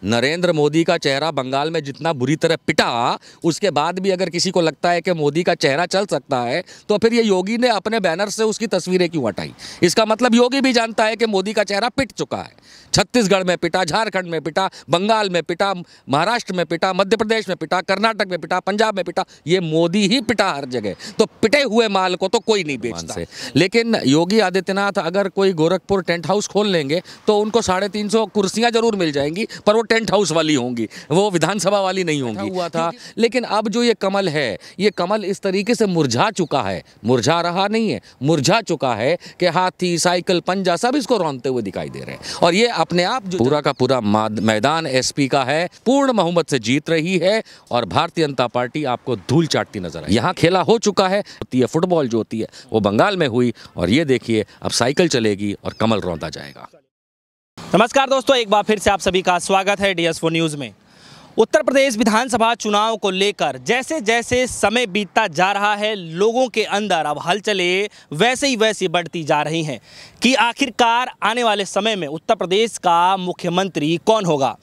नरेंद्र मोदी का चेहरा बंगाल में जितना बुरी तरह पिटा, उसके बाद भी अगर किसी को लगता है कि मोदी का चेहरा चल सकता है, तो फिर ये योगी ने अपने बैनर से उसकी तस्वीरें क्यों हटाई? इसका मतलब योगी भी जानता है कि मोदी का चेहरा पिट चुका है। छत्तीसगढ़ में पिटा, झारखंड में पिटा, बंगाल में पिटा, महाराष्ट्र में पिटा, मध्य प्रदेश में पिटा, कर्नाटक में पिटा, पंजाब में पिटा, ये मोदी ही पिटा हर जगह। तो पिटे हुए माल को तो कोई नहीं बेचता। लेकिन योगी आदित्यनाथ अगर कोई गोरखपुर टेंट हाउस खोल लेंगे तो उनको 350 कुर्सियां जरूर मिल जाएंगी, पर वो टेंट हाउस वाली होंगी, वो विधानसभा वाली नहीं होंगी। हुआ था। लेकिन अब जो ये कमल है, ये कमल इस तरीके से मुरझा चुका है, मुरझा रहा नहीं है, मुरझा चुका है कि हाथी, साइकिल, पंजा सब इसको रौंदते हुए दिखाई दे रहे हैं। और ये अपने आप जो पूरा का पूरा मैदान एसपी का है, पूर्ण बहुमत से जीत रही है और भारतीय जनता पार्टी आपको धूल चाटती नजर आई। यहाँ खेला हो चुका है, होती है फुटबॉल जो होती है वो बंगाल में हुई, और ये देखिए अब साइकिल चलेगी और कमल रौंदा जाएगा। नमस्कार दोस्तों, एक बार फिर से आप सभी का स्वागत है DS4 न्यूज़ में। उत्तर प्रदेश विधानसभा चुनाव को लेकर जैसे जैसे समय बीतता जा रहा है, लोगों के अंदर अब हलचलें वैसे ही वैसी बढ़ती जा रही हैं कि आखिरकार आने वाले समय में उत्तर प्रदेश का मुख्यमंत्री कौन होगा।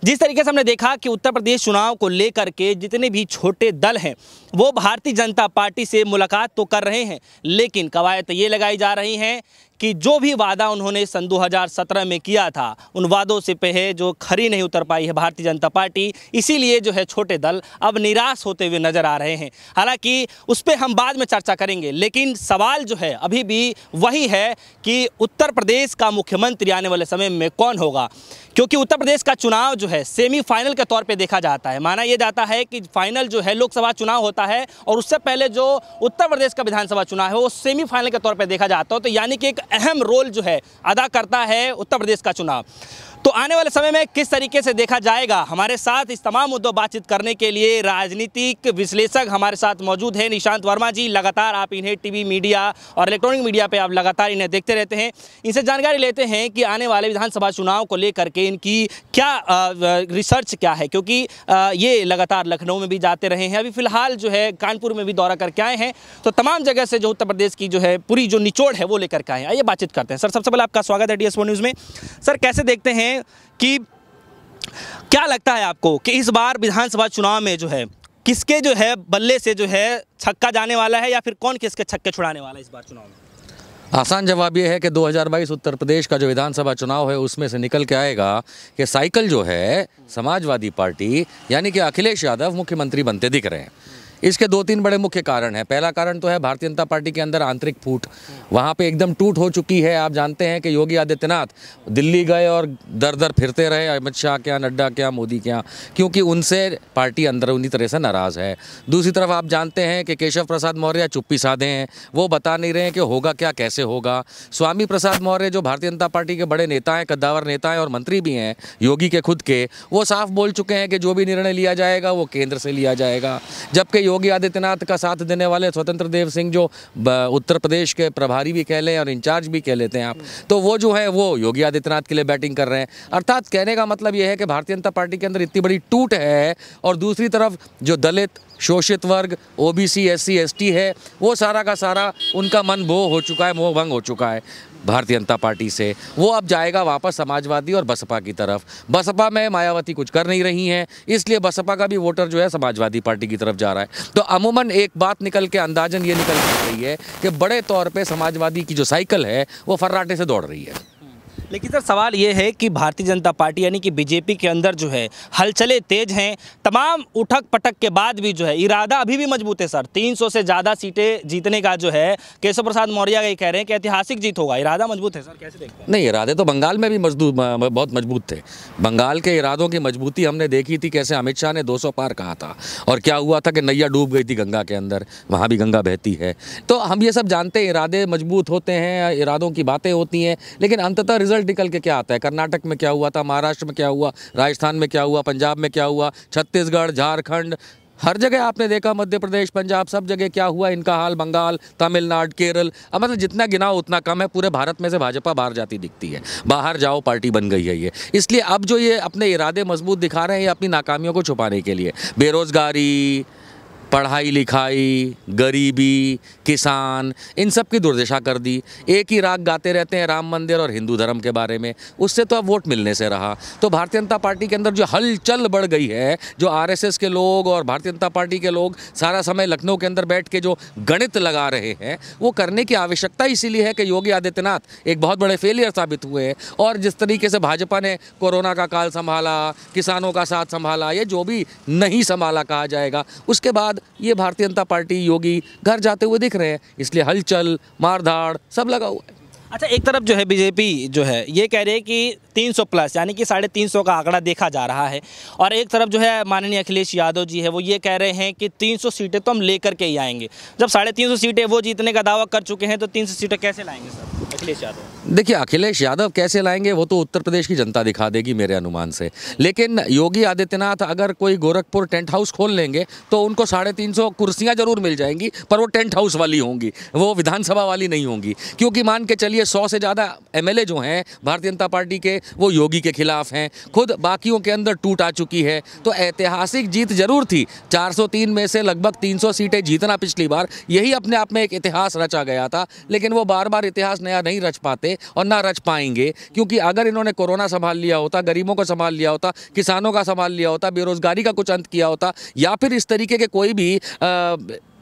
जिस तरीके से हमने देखा कि उत्तर प्रदेश चुनाव को लेकर के जितने भी छोटे दल हैं वो भारतीय जनता पार्टी से मुलाकात तो कर रहे हैं, लेकिन कवायद ये लगाई जा रही हैं कि जो भी वादा उन्होंने सन 2017 में किया था, उन वादों से पे जो खरी नहीं उतर पाई है भारतीय जनता पार्टी, इसीलिए जो है छोटे दल अब निराश होते हुए नजर आ रहे हैं। हालांकि उस पर हम बाद में चर्चा करेंगे, लेकिन सवाल जो है अभी भी वही है कि उत्तर प्रदेश का मुख्यमंत्री आने वाले समय में कौन होगा, क्योंकि उत्तर प्रदेश का चुनाव जो है सेमीफाइनल के तौर पे देखा जाता है। माना यह जाता है कि फाइनल जो है लोकसभा चुनाव होता है और उससे पहले जो उत्तर प्रदेश का विधानसभा चुनाव है वो सेमीफाइनल के तौर पे देखा जाता है। तो यानी कि एक अहम रोल जो है अदा करता है उत्तर प्रदेश का चुनाव। तो आने वाले समय में किस तरीके से देखा जाएगा, हमारे साथ इस तमाम मुद्दों बातचीत करने के लिए राजनीतिक विश्लेषक हमारे साथ मौजूद हैं। निशांत वर्मा जी, लगातार आप इन्हें टीवी मीडिया और इलेक्ट्रॉनिक मीडिया पे आप लगातार इन्हें देखते रहते हैं। इनसे जानकारी लेते हैं कि आने वाले विधानसभा चुनाव को लेकर के इनकी क्या रिसर्च क्या है, क्योंकि ये लगातार लखनऊ में भी जाते रहे हैं, अभी फिलहाल जो है कानपुर में भी दौरा करके आए हैं। तो तमाम जगह से जो उत्तर प्रदेश की जो है पूरी जो निचोड़ है वो लेकर के आए हैं। आइए बातचीत करते हैं। सर, सबसे पहले आपका स्वागत है DS4 न्यूज़ में। सर, कैसे देखते हैं कि क्या लगता है आपको कि इस बार विधानसभा चुनाव में जो है किसके जो है बल्ले से जो है छक्का जाने वाला है, या फिर कौन किसके छक्के छुड़ाने वाला है इस बार चुनाव में? आसान जवाब ये है कि 2022 उत्तर प्रदेश का जो विधानसभा चुनाव है उसमें से निकल के आएगा कि साइकिल जो है समाजवादी पार्टी यानी कि अखिलेश यादव मुख्यमंत्री बनते दिख रहे हैं। इसके 2-3 बड़े मुख्य कारण हैं। पहला कारण तो है भारतीय जनता पार्टी के अंदर आंतरिक फूट, वहाँ पे एकदम टूट हो चुकी है। आप जानते हैं कि योगी आदित्यनाथ दिल्ली गए और दर दर फिरते रहे, अमित शाह क्या, नड्डा क्या, मोदी क्या, क्योंकि उनसे पार्टी अंदरूनी तरह से नाराज़ है। दूसरी तरफ आप जानते हैं कि केशव प्रसाद मौर्य चुप्पी साधे हैं, वो बता नहीं रहे हैं कि होगा क्या, कैसे होगा। स्वामी प्रसाद मौर्य जो भारतीय जनता पार्टी के बड़े नेता हैं, कद्दावर नेता हैं और मंत्री भी हैं योगी के खुद के, वो साफ बोल चुके हैं कि जो भी निर्णय लिया जाएगा वो केंद्र से लिया जाएगा। जबकि योगी आदित्यनाथ का साथ देने वाले स्वतंत्र देव सिंह जो उत्तर प्रदेश के प्रभारी भी कह लें और इंचार्ज भी कह लेते हैं आप, तो वो जो है वो योगी आदित्यनाथ के लिए बैटिंग कर रहे हैं। अर्थात कहने का मतलब ये है कि भारतीय जनता पार्टी के अंदर इतनी बड़ी टूट है, और दूसरी तरफ जो दलित, शोषित वर्ग, OBC, SC, ST है, वो सारा का सारा उनका मन भो हो चुका है, मोह भंग हो चुका है भारतीय जनता पार्टी से। वो अब जाएगा वापस समाजवादी और बसपा की तरफ। बसपा में मायावती कुछ कर नहीं रही हैं, इसलिए बसपा का भी वोटर जो है समाजवादी पार्टी की तरफ जा रहा है। तो अमूमन एक बात निकल के अंदाजन ये निकल के रही है कि बड़े तौर पे समाजवादी की जो साइकिल है वो फर्राटे से दौड़ रही है। लेकिन सर, सवाल ये है कि भारतीय जनता पार्टी यानी कि BJP के अंदर जो है हलचलें तेज हैं। तमाम उठक पटक के बाद भी जो है इरादा अभी भी मजबूत है सर। 300 से ज़्यादा सीटें जीतने का जो है केशव प्रसाद मौर्य ये कह रहे हैं कि ऐतिहासिक जीत होगा, इरादा मजबूत है सर, कैसे देखते हैं? नहीं, इरादे तो बंगाल में भी बहुत मजबूत थे। बंगाल के इरादों की मजबूती हमने देखी थी, कैसे अमित शाह ने 200 पार कहा था और क्या हुआ था कि नैया डूब गई थी गंगा के अंदर, वहाँ भी गंगा बहती है। तो हम ये सब जानते हैं, इरादे मजबूत होते हैं, इरादों की बातें होती हैं, लेकिन अंततः रिजल्ट निकल के क्या आता है। कर्नाटक में क्या हुआ था, महाराष्ट्र में क्या हुआ, राजस्थान में क्या हुआ, पंजाब में क्या हुआ, छत्तीसगढ़, झारखंड, हर जगह आपने देखा, मध्य प्रदेश, पंजाब, सब जगह क्या हुआ, इनका हाल, बंगाल, तमिलनाडु, केरल। अब मतलब जितना गिनाओ उतना कम है। पूरे भारत में से भाजपा बाहर जाती दिखती है, बाहर जाओ पार्टी बन गई है ये। इसलिए अब जो ये अपने इरादे मजबूत दिखा रहे हैं ये अपनी नाकामियों को छुपाने के लिए, बेरोजगारी, पढ़ाई लिखाई, गरीबी, किसान, इन सब की दुर्दशा कर दी। एक ही राग गाते रहते हैं राम मंदिर और हिंदू धर्म के बारे में, उससे तो अब वोट मिलने से रहा। तो भारतीय जनता पार्टी के अंदर जो हलचल बढ़ गई है, जो आरएसएस के लोग और भारतीय जनता पार्टी के लोग सारा समय लखनऊ के अंदर बैठ के जो गणित लगा रहे हैं, वो करने की आवश्यकता इसीलिए है कि योगी आदित्यनाथ एक बहुत बड़े फेलियर साबित हुए हैं। और जिस तरीके से भाजपा ने कोरोना का काल संभाला, किसानों का साथ संभाला, ये जो भी नहीं संभाला कहा जाएगा, उसके बाद ये भारतीय जनता पार्टी योगी घर जाते हुए दिख रहे हैं। इसलिए हलचल, मारधाड़ सब लगा हुआ है। अच्छा, एक तरफ जो है बीजेपी जो है ये कह रही है कि 300 प्लस यानी कि 350 का आंकड़ा देखा जा रहा है, और एक तरफ जो है माननीय अखिलेश यादव जी है वो ये कह रहे हैं कि 300 सीटें तो हम लेकर के ही आएंगे। जब 350 सीटें वो जीतने का दावा कर चुके हैं तो 300 सीटें कैसे लाएंगे सर अखिलेश यादव? देखिए, अखिलेश यादव कैसे लाएंगे वो तो उत्तर प्रदेश की जनता दिखा देगी मेरे अनुमान से। लेकिन योगी आदित्यनाथ अगर कोई गोरखपुर टेंट हाउस खोल लेंगे तो उनको 350 कुर्सियां जरूर मिल जाएंगी, पर वो टेंट हाउस वाली होंगी, वो विधानसभा वाली नहीं होंगी। क्योंकि मान के चलिए 100 से ज़्यादा एमएलए जो हैं भारतीय जनता पार्टी के, वो योगी के खिलाफ हैं। खुद बाकियों के अंदर टूट आ चुकी है। तो ऐतिहासिक जीत जरूर थी। 403 में से लगभग 300 सीटें जीतना पिछली बार, यही अपने आप में एक इतिहास रचा गया था। लेकिन वो बार बार इतिहास नया नहीं रच पाते और ना रच पाएंगे, क्योंकि अगर इन्होंने कोरोना संभाल लिया होता, गरीबों को संभाल लिया होता, किसानों का संभाल लिया होता, बेरोजगारी का कुछ अंत किया होता, या फिर इस तरीके के कोई भी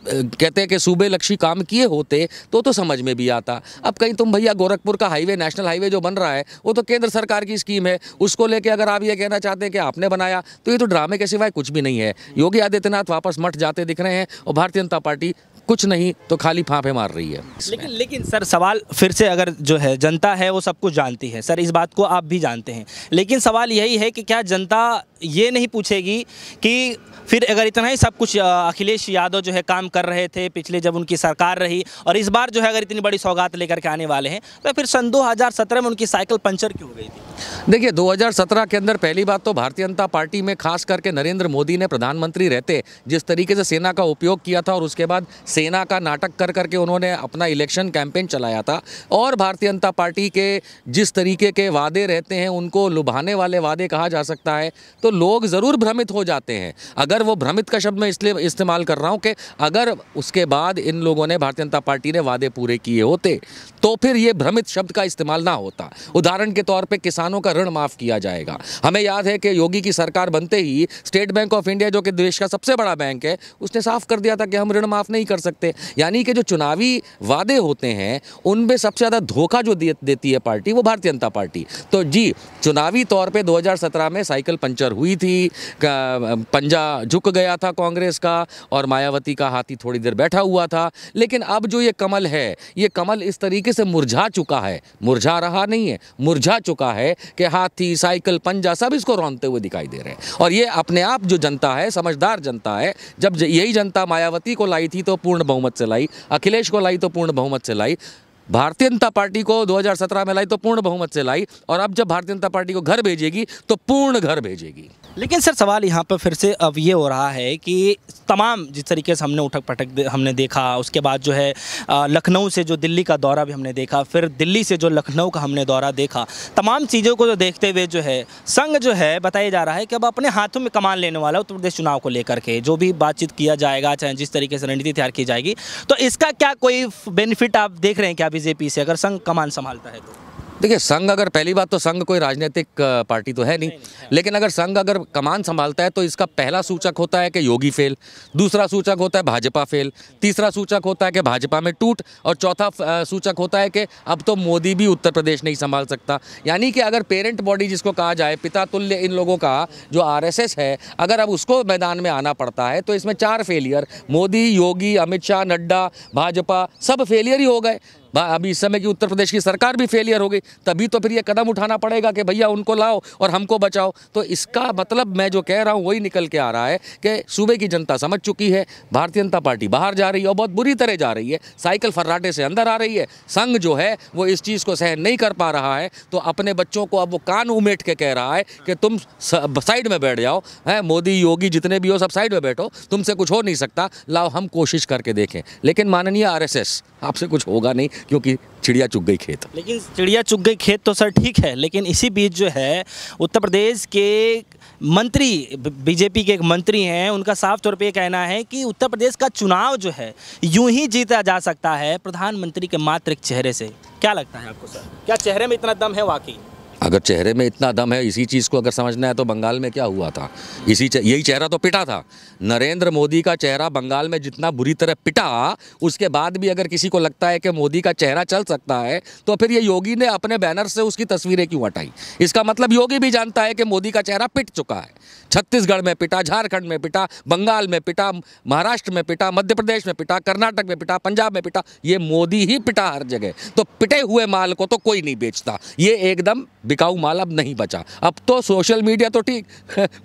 कहते हैं कि सूबे लक्ष्य काम किए होते तो समझ में भी आता। अब कहीं तुम भैया गोरखपुर का हाईवे, नेशनल हाईवे जो बन रहा है, वो तो केंद्र सरकार की स्कीम है, उसको लेके अगर आप ये कहना चाहते हैं कि आपने बनाया, तो ये तो ड्रामे के सिवाय कुछ भी नहीं है। योगी आदित्यनाथ वापस मठ जाते दिख रहे हैं और भारतीय जनता पार्टी कुछ नहीं तो खाली फांफे मार रही है। लेकिन सर सवाल फिर से, अगर जो है जनता है वो सब कुछ जानती है सर, इस बात को आप भी जानते हैं, लेकिन सवाल यही है कि क्या जनता ये नहीं पूछेगी कि फिर अगर इतना ही सब कुछ अखिलेश यादव जो है काम कर रहे थे पिछले जब उनकी सरकार रही, और इस बार जो है अगर इतनी बड़ी सौगात लेकर के आने वाले हैं, तो फिर सन 2017 में उनकी साइकिल पंचर क्यों हो गई थी? देखिए, 2017 के अंदर पहली बात तो भारतीय जनता पार्टी में खास करके नरेंद्र मोदी ने प्रधानमंत्री रहते जिस तरीके से सेना का उपयोग किया था, और उसके बाद सेना का नाटक कर करके उन्होंने अपना इलेक्शन कैंपेन चलाया था, और भारतीय जनता पार्टी के जिस तरीके के वादे रहते हैं उनको लुभाने वाले वादे कहा जा सकता है, तो लोग ज़रूर भ्रमित हो जाते हैं। अगर वो भ्रमित का शब्द मैं इसलिए इस्तेमाल कर रहा हूँ कि अगर उसके बाद इन लोगों ने, भारतीय जनता पार्टी ने वादे पूरे किए होते तो फिर ये भ्रमित शब्द का इस्तेमाल ना होता। उदाहरण के तौर पे किसानों का ऋण माफ़ किया जाएगा। हमें याद है कि योगी की सरकार बनते ही स्टेट बैंक ऑफ इंडिया, जो कि देश का सबसे बड़ा बैंक है, उसने साफ कर दिया था कि हम ऋण माफ़ नहीं कर सकते। यानी कि जो चुनावी वादे होते हैं उनमें सबसे ज़्यादा धोखा जो देती है पार्टी, वो भारतीय जनता पार्टी। तो जी, चुनावी तौर पे 2017 में साइकिल पंचर हुई थी, पंजा झुक गया था कांग्रेस का, और मायावती का हाथी थोड़ी देर बैठा हुआ था। लेकिन अब जो ये कमल है, ये कमल इस तरीके से मुरझा चुका है, मुरझा रहा नहीं है, मुरझा चुका है कि हाथी, साइकिल, पंजा सब इसको रौंदते हुए दिखाई दे रहे हैं। और ये अपने आप जो जनता है, समझदार जनता है। जब यही जनता मायावती को लाई थी तो पूर्ण बहुमत से लाई, अखिलेश को लाई तो पूर्ण बहुमत से लाई, भारतीय जनता पार्टी को 2017 में लाई तो पूर्ण बहुमत से लाई, और अब जब भारतीय जनता पार्टी को घर भेजेगी तो पूर्ण घर भेजेगी। लेकिन सर सवाल यहाँ पर फिर से अब ये हो रहा है कि तमाम जिस तरीके से हमने उठक पटक हमने देखा, उसके बाद जो है लखनऊ से जो दिल्ली का दौरा भी हमने देखा, फिर दिल्ली से जो लखनऊ का हमने दौरा देखा, तमाम चीज़ों को जो देखते हुए जो है संघ जो है बताया जा रहा है कि अब अपने हाथों में कमान लेने वाला है उत्तर प्रदेश चुनाव को लेकर के। जो भी बातचीत किया जाएगा, चाहे जिस तरीके से रणनीति तैयार की जाएगी, तो इसका क्या कोई बेनिफिट आप देख रहे हैं क्या बीजेपी से, अगर संघ कमान संभालता है तो? देखिए, संघ अगर, पहली बात तो संघ कोई राजनीतिक पार्टी तो है नहीं, लेकिन अगर संघ अगर कमान संभालता है तो इसका पहला सूचक होता है कि योगी फेल, दूसरा सूचक होता है भाजपा फेल, तीसरा सूचक होता है कि भाजपा में टूट, और चौथा सूचक होता है कि अब तो मोदी भी उत्तर प्रदेश नहीं संभाल सकता। यानी कि अगर पेरेंट बॉडी जिसको कहा जाए, पिता तुल्य इन लोगों का जो आरएसएस है, अगर अब उसको मैदान में आना पड़ता है तो इसमें 4 फेलियर, मोदी, योगी, अमित शाह, नड्डा, भाजपा, सब फेलियर ही हो गए। अभी इस समय की उत्तर प्रदेश की सरकार भी फेलियर हो गई, तभी तो फिर ये कदम उठाना पड़ेगा कि भैया उनको लाओ और हमको बचाओ। तो इसका मतलब मैं जो कह रहा हूँ वही निकल के आ रहा है कि सूबे की जनता समझ चुकी है, भारतीय जनता पार्टी बाहर जा रही है और बहुत बुरी तरह जा रही है, साइकिल फर्राटे से अंदर आ रही है। संघ जो है वो इस चीज़ को सहन नहीं कर पा रहा है, तो अपने बच्चों को अब वो कान उमेट के कह रहा है कि तुम साइड में बैठ जाओ, है मोदी, योगी जितने भी हो सब साइड में बैठो, तुमसे कुछ हो नहीं सकता, लाओ हम कोशिश करके देखें। लेकिन माननीय आरएसएस, आपसे कुछ होगा नहीं, क्योंकि चिड़िया चुग गई खेत। लेकिन चिड़िया चुग गई खेत तो सर ठीक है, लेकिन इसी बीच जो है उत्तर प्रदेश के मंत्री, बीजेपी के एक मंत्री हैं, उनका साफ तौर पे ये कहना है कि उत्तर प्रदेश का चुनाव जो है यूं ही जीता जा सकता है प्रधानमंत्री के मात्र एक चेहरे से। क्या लगता है आपको सर, क्या चेहरे में इतना दम है वाकई? अगर चेहरे में इतना दम है, इसी चीज़ को अगर समझना है तो बंगाल में क्या हुआ था, यही चेहरा तो पिटा था। नरेंद्र मोदी का चेहरा बंगाल में जितना बुरी तरह पिटा, उसके बाद भी अगर किसी को लगता है कि मोदी का चेहरा चल सकता है तो फिर ये योगी ने अपने बैनर से उसकी तस्वीरें क्यों हटाई? इसका मतलब योगी भी जानता है कि मोदी का चेहरा पिट चुका है। छत्तीसगढ़ में पिटा, झारखंड में पिटा, बंगाल में पिटा, महाराष्ट्र में पिटा, मध्य प्रदेश में पिटा, कर्नाटक में पिटा, पंजाब में पिटा, ये मोदी ही पिटा हर जगह। तो पिटे हुए माल को तो कोई नहीं बेचता, ये एकदम बिकाऊ माल अब नहीं बचा। अब तो सोशल मीडिया तो ठीक,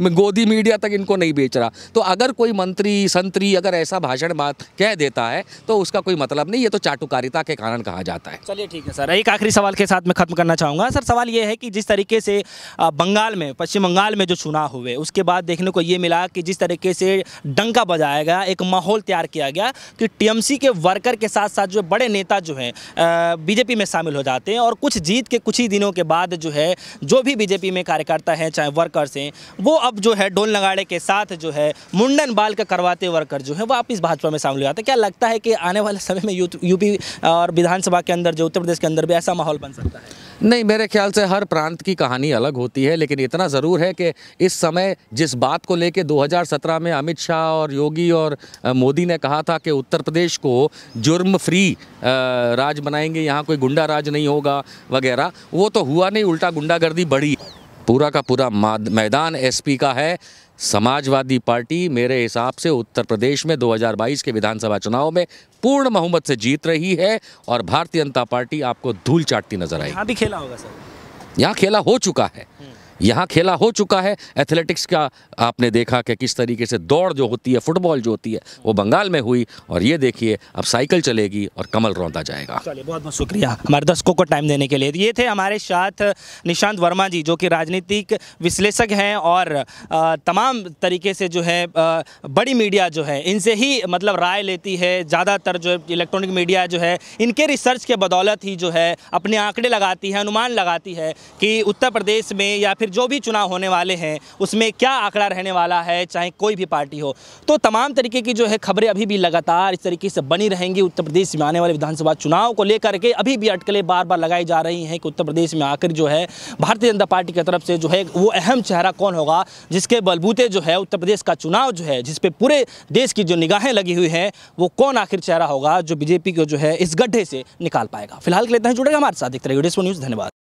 गोदी मीडिया तक इनको नहीं बेच रहा। तो अगर कोई मंत्री संतरी अगर ऐसा भाषण बात कह देता है तो उसका कोई मतलब नहीं, ये तो चाटुकारिता के कारण कहा जाता है। चलिए ठीक है सर, एक आखिरी सवाल के साथ मैं खत्म करना चाहूँगा। सर सवाल ये है कि जिस तरीके से बंगाल में, पश्चिम बंगाल में जो चुनाव हुए उसके बाद देखने को ये मिला कि जिस तरीके से डंका बजाया गया, एक माहौल तैयार किया गया कि टीएमसी के वर्कर के साथ साथ जो बड़े नेता जो हैं बीजेपी में शामिल हो जाते हैं, और कुछ जीत के कुछ ही दिनों के बाद जो है जो भी बीजेपी में कार्यकर्ता हैं चाहे वर्कर्स हैं, वो अब जो है ढोल नगाड़े के साथ जो है मुंडन बाल का करवाते वर्कर जो है वापस भाजपा में शामिल हो जाते हैं। क्या लगता है कि आने वाले समय में यूपी और विधानसभा के अंदर जो उत्तर प्रदेश के अंदर भी ऐसा माहौल बन सकता है? नहीं, मेरे ख्याल से हर प्रांत की कहानी अलग होती है, लेकिन इतना ज़रूर है कि इस समय जिस बात को लेके 2017 में अमित शाह और योगी और मोदी ने कहा था कि उत्तर प्रदेश को जुर्म फ्री राज बनाएंगे, यहाँ कोई गुंडा राज नहीं होगा वगैरह, वो तो हुआ नहीं, उल्टा गुंडागर्दी बढ़ी। पूरा का पूरा मैदान एसपी का है। समाजवादी पार्टी मेरे हिसाब से उत्तर प्रदेश में 2022 के विधानसभा चुनाव में पूर्ण बहुमत से जीत रही है और भारतीय जनता पार्टी आपको धूल चाटती नजर आएगी। यहाँ भी खेला होगा सर? यहाँ खेला हो चुका है, यहाँ खेला हो चुका है। एथलेटिक्स का आपने देखा कि किस तरीके से दौड़ जो होती है, फुटबॉल जो होती है, वो बंगाल में हुई, और ये देखिए अब साइकिल चलेगी और कमल रौंदा जाएगा। चलिए बहुत बहुत शुक्रिया हमारे दर्शकों को टाइम देने के लिए। ये थे हमारे साथ निशांत वर्मा जी, जो कि राजनीतिक विश्लेषक हैं और तमाम तरीके से जो है बड़ी मीडिया जो है इनसे ही मतलब राय लेती है। ज़्यादातर जो इलेक्ट्रॉनिक मीडिया जो है इनके रिसर्च के बदौलत ही जो है अपने आंकड़े लगाती है, अनुमान लगाती है कि उत्तर प्रदेश में या फिर जो भी चुनाव होने वाले हैं उसमें क्या आंकड़ा रहने वाला है, चाहे कोई भी पार्टी हो। तो तमाम तरीके की जो है खबरें अभी भी लगातार इस तरीके से बनी रहेंगी। उत्तर प्रदेश में आने वाले विधानसभा चुनाव को लेकर के अभी भी अटकलें बार बार लगाई जा रही हैं कि उत्तर प्रदेश में आखिर जो है भारतीय जनता पार्टी की तरफ से जो है वो अहम चेहरा कौन होगा, जिसके बलबूते जो है उत्तर प्रदेश का चुनाव जो है, जिस पे पूरे देश की जो निगाहें लगी हुई हैं, वो कौन आखिर चेहरा होगा जो बीजेपी को जो है इस गड्ढे से निकाल पाएगा। फिलहाल के लिए इतना ही, जुड़ेगा हमारे साथ, देखते रहिए DS4 न्यूज़। धन्यवाद।